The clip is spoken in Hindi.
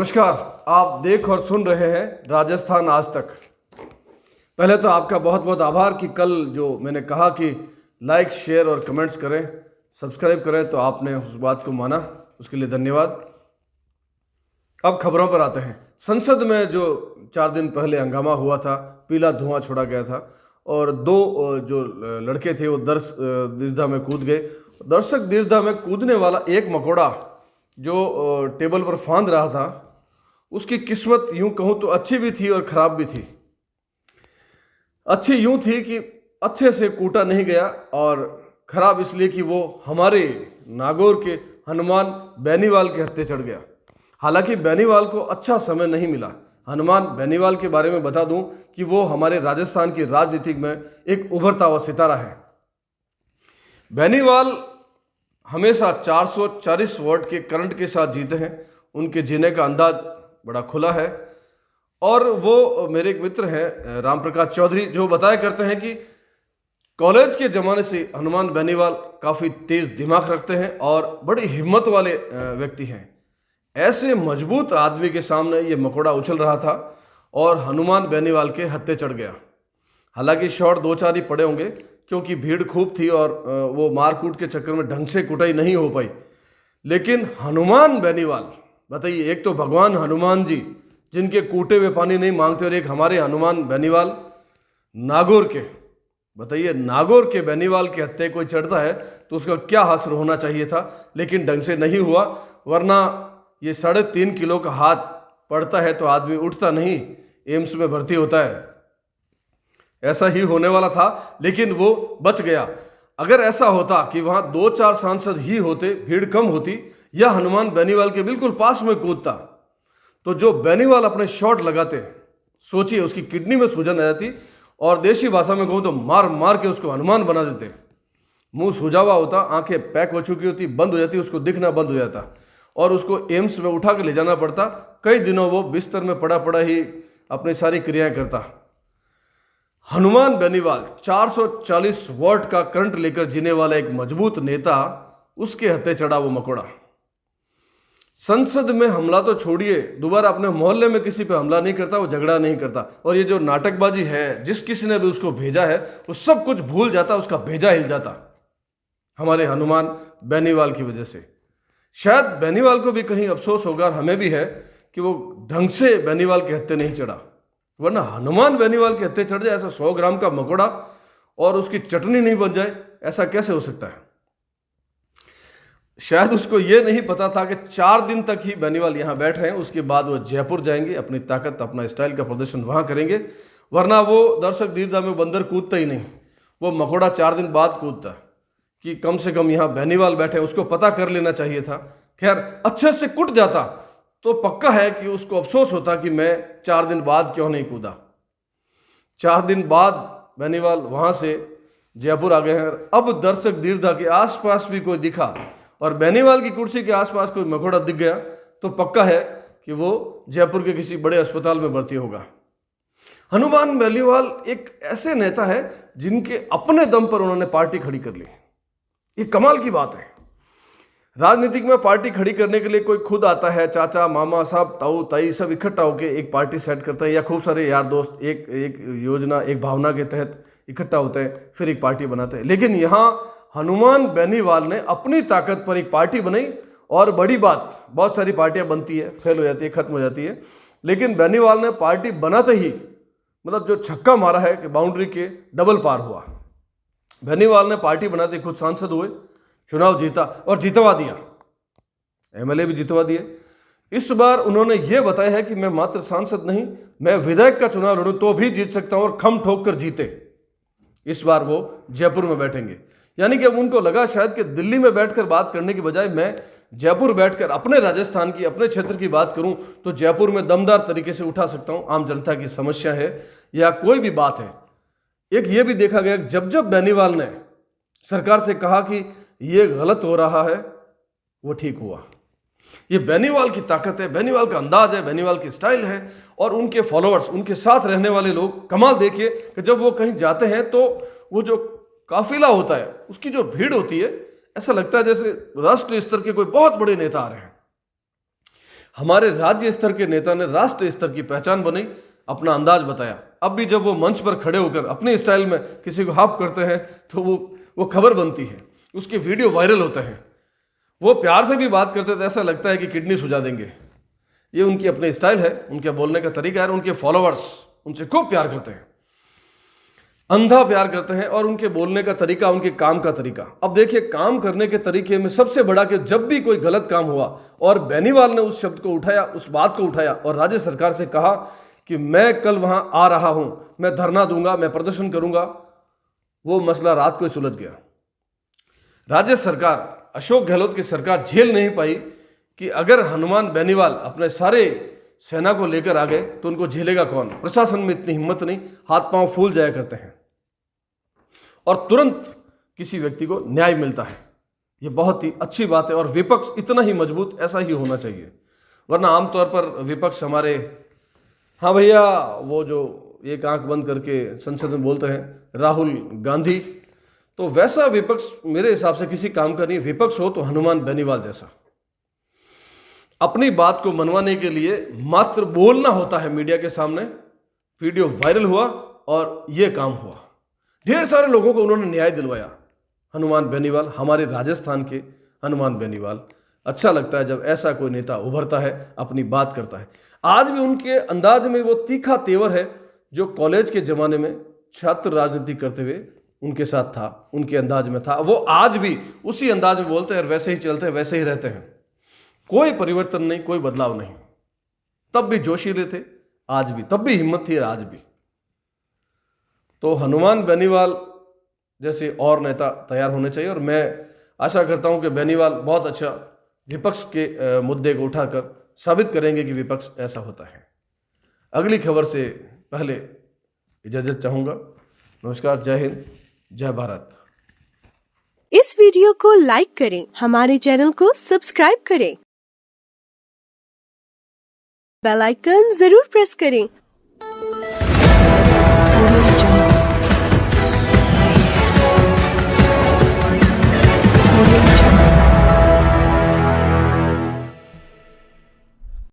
नमस्कार। आप देख और सुन रहे हैं राजस्थान आज तक। पहले तो आपका बहुत बहुत आभार कि कल जो मैंने कहा कि लाइक शेयर और कमेंट्स करें, सब्सक्राइब करें, तो आपने उस बात को माना, उसके लिए धन्यवाद। अब खबरों पर आते हैं। संसद में जो 4 दिन पहले हंगामा हुआ था, पीला धुआं छोड़ा गया था और दो जो लड़के थे वो दर्शक दीर्घा में कूद गए। दर्शक दीर्घा में कूदने वाला एक मकोड़ा जो टेबल पर फांद रहा था, उसकी किस्मत यूं कहूं तो अच्छी भी थी और खराब भी थी। अच्छी यूं थी कि अच्छे से कूटा नहीं गया, और खराब इसलिए कि वो हमारे नागौर के हनुमान बेनीवाल के हत्थे चढ़ गया। हालांकि बेनीवाल को अच्छा समय नहीं मिला। हनुमान बेनीवाल के बारे में बता दूं कि वो हमारे राजस्थान की राजनीति में एक उभरता हुआ सितारा है। बेनीवाल हमेशा 440 वोट के करंट के साथ जीते हैं। उनके जीने का अंदाज बड़ा खुला है। और वो मेरे एक मित्र हैं राम प्रकाश चौधरी, जो बताया करते हैं कि कॉलेज के ज़माने से हनुमान बेनीवाल काफ़ी तेज दिमाग रखते हैं और बड़ी हिम्मत वाले व्यक्ति हैं। ऐसे मजबूत आदमी के सामने ये मकोड़ा उछल रहा था और हनुमान बेनीवाल के हत्थे चढ़ गया। हालांकि शॉट 2-4 ही पड़े होंगे, क्योंकि भीड़ खूब थी और वो मारकूट के चक्कर में ढंग से कुटाई नहीं हो पाई। लेकिन हनुमान बेनीवाल, बताइए, एक तो भगवान हनुमान जी जिनके कूटे हुए पानी नहीं मांगते, और एक हमारे हनुमान बेनीवाल नागौर के। बताइए, नागौर के बेनीवाल के हत्थे कोई चढ़ता है तो उसका क्या हासिल होना चाहिए था, लेकिन ढंग से नहीं हुआ। वरना ये 3.5 किलो का हाथ पड़ता है तो आदमी उठता नहीं, एम्स में भर्ती होता है। ऐसा ही होने वाला था, लेकिन वो बच गया। अगर ऐसा होता कि वहां 2-4 सांसद ही होते, भीड़ कम होती, या हनुमान बेनीवाल के बिल्कुल पास में कूदता, तो जो बेनीवाल अपने शॉट लगाते, सोचिए उसकी किडनी में सूजन आ जाती, और देशी भाषा में कहूं तो मार मार के उसको हनुमान बना देते। मुंह सूजा हुआ होता, आंखें पैक हो चुकी होती, बंद हो जाती, उसको दिखना बंद हो जाता, और उसको एम्स में उठा के ले जाना पड़ता। कई दिनों वो बिस्तर में पड़ा पड़ा ही अपनी सारी क्रियाएं करता। हनुमान बेनीवाल 440 वोट का करंट लेकर जीने वाला एक मजबूत नेता, उसके हत्थे चढ़ा वो मकोड़ा। संसद में हमला तो छोड़िए, दोबारा अपने मोहल्ले में किसी पे हमला नहीं करता, वो झगड़ा नहीं करता। और ये जो नाटकबाजी है, जिस किसी ने भी उसको भेजा है, वो सब कुछ भूल जाता, उसका भेजा हिल जाता, हमारे हनुमान बेनीवाल की वजह से। शायद बेनीवाल को भी कहीं अफसोस होगा, और हमें भी है, कि वो ढंग से बेनीवाल के हत्थे नहीं चढ़ा। वरना हनुमान बेनीवाल के हत्थे चढ़ जाए ऐसा 100 ग्राम का मकोड़ा और उसकी चटनी नहीं बन जाए, ऐसा कैसे हो सकता है? शायद उसको यह नहीं पता था कि 4 दिन तक ही बेनीवाल यहां बैठ रहे हैं, उसके बाद वो जयपुर जाएंगे, अपनी ताकत, अपना स्टाइल का प्रदर्शन वहां करेंगे। वरना वो दर्शक दीर्घा में बंदर कूदता ही नहीं, वो मकोड़ा 4 दिन बाद कूदता कि कम से कम यहां बेनीवाल बैठे, उसको पता कर लेना चाहिए था। खैर, अच्छे से कुट जाता तो पक्का है कि उसको अफसोस होता कि मैं 4 दिन बाद क्यों नहीं कूदा। 4 दिन बाद बेनीवाल वहां से जयपुर आ गए हैं। अब दर्शक दीर्घा के आसपास भी कोई दिखा और बेनीवाल की कुर्सी के आसपास कोई मकोड़ा दिख गया, तो पक्का है कि वो जयपुर के किसी बड़े अस्पताल में भर्ती होगा। हनुमान बेनीवाल एक ऐसे नेता है जिनके अपने दम पर उन्होंने पार्टी खड़ी कर ली। ये कमाल की बात है। राजनीतिक में पार्टी खड़ी करने के लिए कोई खुद आता है, चाचा मामा साहब ताऊ ताई सब इकट्ठा होकर एक पार्टी सेट करते हैं, या खूब सारे यार दोस्त एक योजना, एक भावना के तहत इकट्ठा होते हैं, फिर एक पार्टी बनाते हैं। लेकिन यहाँ हनुमान बेनीवाल ने अपनी ताकत पर एक पार्टी बनाई। और बड़ी बात, बहुत सारी पार्टियां बनती है, फेल हो जाती है, खत्म हो जाती है, लेकिन बेनीवाल ने पार्टी बनाते ही, मतलब जो छक्का मारा है कि बाउंड्री के डबल पार हुआ। बेनीवाल ने पार्टी बनाते खुद सांसद हुए, चुनाव जीता और जितवा दिया, एमएलए भी जितवा दिए। इस बार उन्होंने यह बताया है कि मैं मात्र सांसद नहीं, मैं विधायक का चुनाव लड़ूं तो भी जीत सकता हूं, और खम ठोक कर जीते। इस बार वो जयपुर में बैठेंगे। यानी कि अब उनको लगा शायद कि दिल्ली में बैठकर बात करने की बजाय मैं जयपुर बैठकर अपने राजस्थान की, अपने क्षेत्र की बात करूं तो जयपुर में दमदार तरीके से उठा सकता हूं। आम जनता की समस्या है या कोई भी बात है। एक ये भी देखा गया, जब जब बेनीवाल ने सरकार से कहा कि ये गलत हो रहा है, वो ठीक हुआ। ये बेनीवाल की ताकत है, बेनीवाल का अंदाज है, बेनीवाल की स्टाइल है, और उनके फॉलोअर्स, उनके साथ रहने वाले लोग। कमाल देखिए कि जब वो कहीं जाते हैं तो वो जो काफिला होता है, उसकी जो भीड़ होती है, ऐसा लगता है जैसे राष्ट्रीय स्तर के कोई बहुत बड़े नेता आ रहे हैं। हमारे राज्य स्तर के नेता ने राष्ट्रीय स्तर की पहचान बनाई, अपना अंदाज बताया। अब भी जब वो मंच पर खड़े होकर अपने स्टाइल में किसी को हाफ करते हैं तो वो खबर बनती है, उसके वीडियो वायरल होते हैं। वो प्यार से भी बात करते तो ऐसा लगता है कि किडनी सुझा देंगे। ये उनकी अपनी स्टाइल है, उनके बोलने का तरीका है। उनके फॉलोअर्स उनसे खूब प्यार करते हैं, अंधा प्यार करते हैं। और उनके बोलने का तरीका, उनके काम का तरीका। अब देखिए, काम करने के तरीके में सबसे बड़ा कि जब भी कोई गलत काम हुआ और बेनीवाल ने उस शब्द को उठाया, उस बात को उठाया और राज्य सरकार से कहा कि मैं कल वहां आ रहा हूं, मैं धरना दूंगा, मैं प्रदर्शन करूंगा, वो मसला रात को ही सुलझ गया। राज्य सरकार, अशोक गहलोत की सरकार झेल नहीं पाई कि अगर हनुमान बेनीवाल अपने सारे सेना को लेकर आ गए तो उनको झेलेगा कौन। प्रशासन में इतनी हिम्मत नहीं, हाथ पांव फूल जाया करते हैं और तुरंत किसी व्यक्ति को न्याय मिलता है। यह बहुत ही अच्छी बात है और विपक्ष इतना ही मजबूत, ऐसा ही होना चाहिए। वरना आमतौर पर विपक्ष हमारे, हाँ भैया, वो जो एक आंख बंद करके संसद में बोलते हैं राहुल गांधी, तो वैसा विपक्ष मेरे हिसाब से किसी काम का नहीं। विपक्ष हो तो हनुमान बेनीवाल जैसा, अपनी बात को मनवाने के लिए मात्र बोलना होता है मीडिया के सामने। वीडियो वायरल हुआ और यह काम हुआ, ढेर सारे लोगों को उन्होंने न्याय दिलवाया। हनुमान बेनीवाल, हमारे राजस्थान के हनुमान बेनीवाल। अच्छा लगता है जब ऐसा कोई नेता उभरता है, अपनी बात करता है। आज भी उनके अंदाज में वो तीखा तेवर है जो कॉलेज के जमाने में छात्र राजनीति करते हुए उनके साथ था, उनके अंदाज में था। वो आज भी उसी अंदाज में बोलते हैं और वैसे ही चलते हैं, वैसे ही रहते हैं। कोई परिवर्तन नहीं, कोई बदलाव नहीं। तब भी जोशीले थे, आज भी, तब भी हिम्मत थी, आज भी। तो हनुमान बेनीवाल जैसे और नेता तैयार होने चाहिए और मैं आशा करता हूं कि बेनीवाल बहुत अच्छा विपक्ष के मुद्दे को उठाकर साबित करेंगे कि विपक्ष ऐसा होता है। अगली खबर से पहले इजाजत चाहूंगा। नमस्कार, जय हिंद, जय भारत। इस वीडियो को लाइक करें, हमारे चैनल को सब्सक्राइब करें, बेल आइकन जरूर प्रेस करें